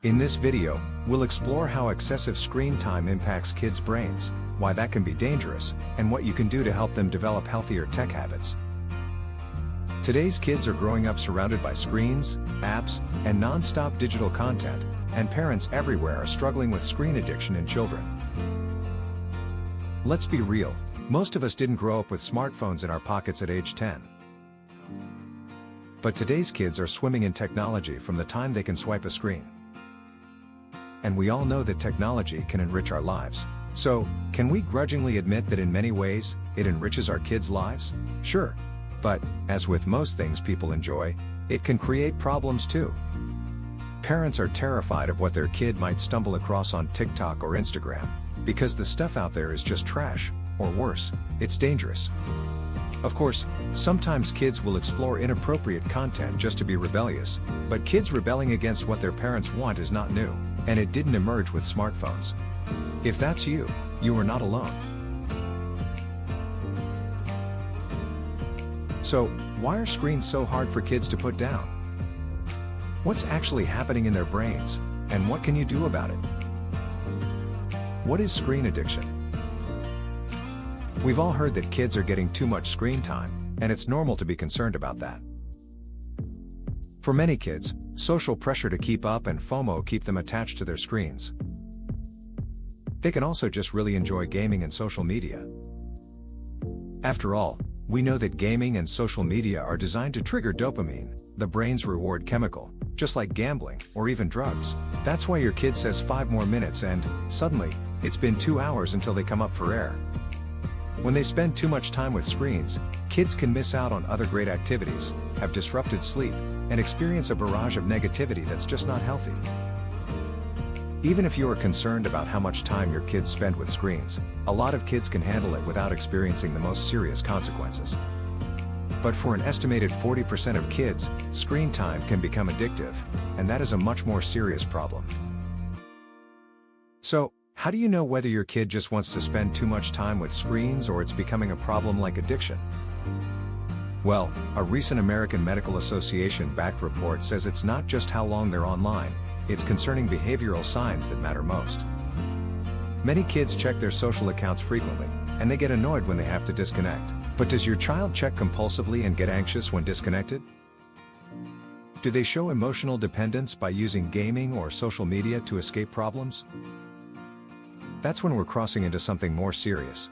In this video, we'll explore how excessive screen time impacts kids' brains, why that can be dangerous, and what you can do to help them develop healthier tech habits. Today's kids are growing up surrounded by screens, apps, and non-stop digital content, and parents everywhere are struggling with screen addiction in children. Let's be real, most of us didn't grow up with smartphones in our pockets at age 10. But today's kids are swimming in technology from the time they can swipe a screen. And we all know that technology can enrich our lives. So, can we grudgingly admit that in many ways, it enriches our kids' lives? Sure. But, as with most things people enjoy, it can create problems too. Parents are terrified of what their kid might stumble across on TikTok or Instagram, because the stuff out there is just trash, or worse, it's dangerous. Of course, sometimes kids will explore inappropriate content just to be rebellious, but kids rebelling against what their parents want is not new, and it didn't emerge with smartphones. If that's you, you are not alone. So, why are screens so hard for kids to put down? What's actually happening in their brains, and what can you do about it? What is screen addiction? We've all heard that kids are getting too much screen time, and it's normal to be concerned about that. For many kids, social pressure to keep up and FOMO keep them attached to their screens. They can also just really enjoy gaming and social media. After all, we know that gaming and social media are designed to trigger dopamine, the brain's reward chemical, just like gambling or even drugs. That's why your kid says 5 more minutes and, suddenly, it's been 2 hours until they come up for air. When they spend too much time with screens, kids can miss out on other great activities, have disrupted sleep, and experience a barrage of negativity that's just not healthy. Even if you are concerned about how much time your kids spend with screens, a lot of kids can handle it without experiencing the most serious consequences. But for an estimated 40% of kids, screen time can become addictive, and that is a much more serious problem. So, how do you know whether your kid just wants to spend too much time with screens or it's becoming a problem like addiction? Well, a recent American Medical Association-backed report says it's not just how long they're online, it's concerning behavioral signs that matter most. Many kids check their social accounts frequently, and they get annoyed when they have to disconnect. But does your child check compulsively and get anxious when disconnected? Do they show emotional dependence by using gaming or social media to escape problems? That's when we're crossing into something more serious.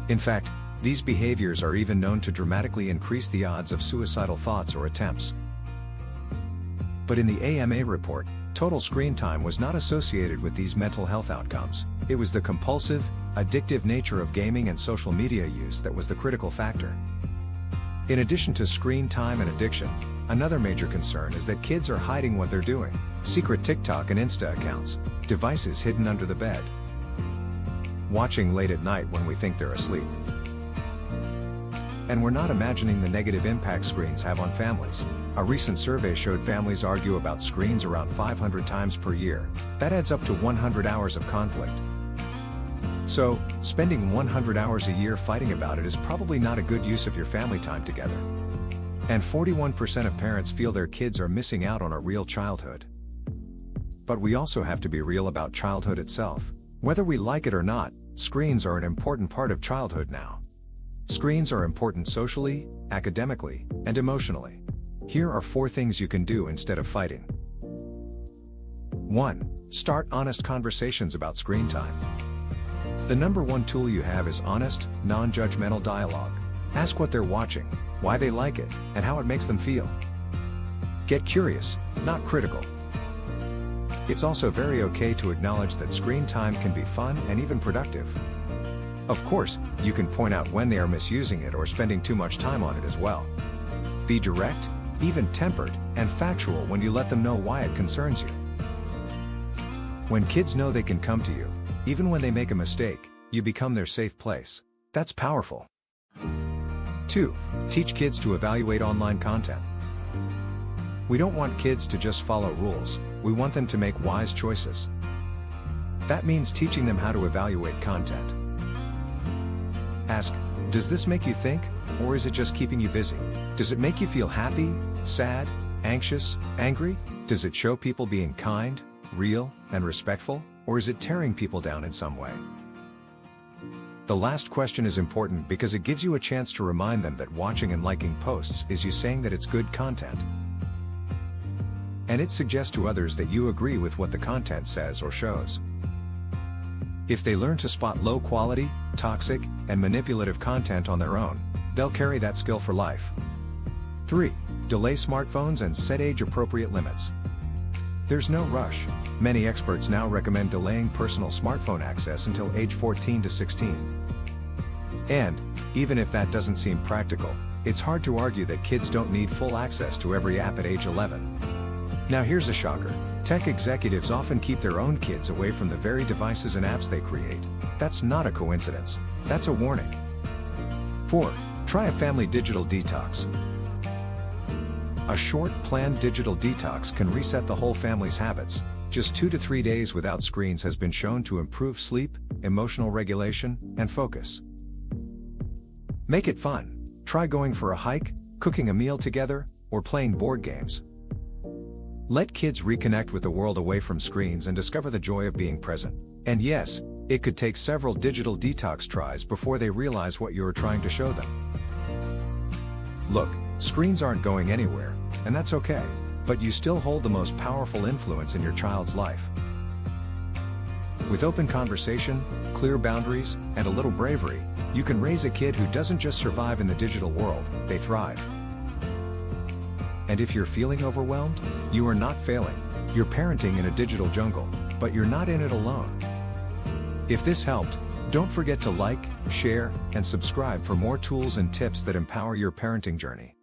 In fact, these behaviors are even known to dramatically increase the odds of suicidal thoughts or attempts. But in the AMA report, total screen time was not associated with these mental health outcomes. It was the compulsive, addictive nature of gaming and social media use that was the critical factor. In addition to screen time and addiction, another major concern is that kids are hiding what they're doing. Secret TikTok and Insta accounts, devices hidden under the bed, watching late at night when we think they're asleep. And we're not imagining the negative impact screens have on families. A recent survey showed families argue about screens around 500 times per year. That adds up to 100 hours of conflict. So, spending 100 hours a year fighting about it is probably not a good use of your family time together. And 41% of parents feel their kids are missing out on a real childhood. But we also have to be real about childhood itself. Whether we like it or not, screens are an important part of childhood now. Screens are important socially, academically, and emotionally. Here are 4 things you can do instead of fighting. 1. Start honest conversations about screen time. The number 1 tool you have is honest, non-judgmental dialogue. Ask what they're watching, why they like it, and how it makes them feel. Get curious, not critical. It's also very okay to acknowledge that screen time can be fun and even productive. Of course, you can point out when they are misusing it or spending too much time on it as well. Be direct, even tempered, and factual when you let them know why it concerns you. When kids know they can come to you, even when they make a mistake, you become their safe place. That's powerful. 2. Teach kids to evaluate online content. We don't want kids to just follow rules, we want them to make wise choices. That means teaching them how to evaluate content. Ask, does this make you think, or is it just keeping you busy? Does it make you feel happy, sad, Anxious, angry? Does it show people being kind, real, and respectful, or is it tearing people down in some way? The last question is important because it gives you a chance to remind them that watching and liking posts is you saying that it's good content. And it suggests to others that you agree with what the content says or shows. If they learn to spot low quality, toxic, and manipulative content on their own, they'll carry that skill for life. 3. Delay smartphones and set age-appropriate limits. There's no rush. Many experts now recommend delaying personal smartphone access until age 14 to 16. And, even if that doesn't seem practical, it's hard to argue that kids don't need full access to every app at age 11. Now here's a shocker. Tech executives often keep their own kids away from the very devices and apps they create. That's not a coincidence. That's a warning. 4. Try a family digital detox. A short, planned digital detox can reset the whole family's habits. Just 2 to 3 days without screens has been shown to improve sleep, emotional regulation, and focus. Make it fun. Try going for a hike, cooking a meal together, or playing board games. Let kids reconnect with the world away from screens and discover the joy of being present. And yes, it could take several digital detox tries before they realize what you're trying to show them. Look, screens aren't going anywhere, and that's okay, but you still hold the most powerful influence in your child's life. With open conversation, clear boundaries, and a little bravery, you can raise a kid who doesn't just survive in the digital world, they thrive. And if you're feeling overwhelmed, you are not failing. You're parenting in a digital jungle, but you're not in it alone. If this helped, don't forget to like, share, and subscribe for more tools and tips that empower your parenting journey.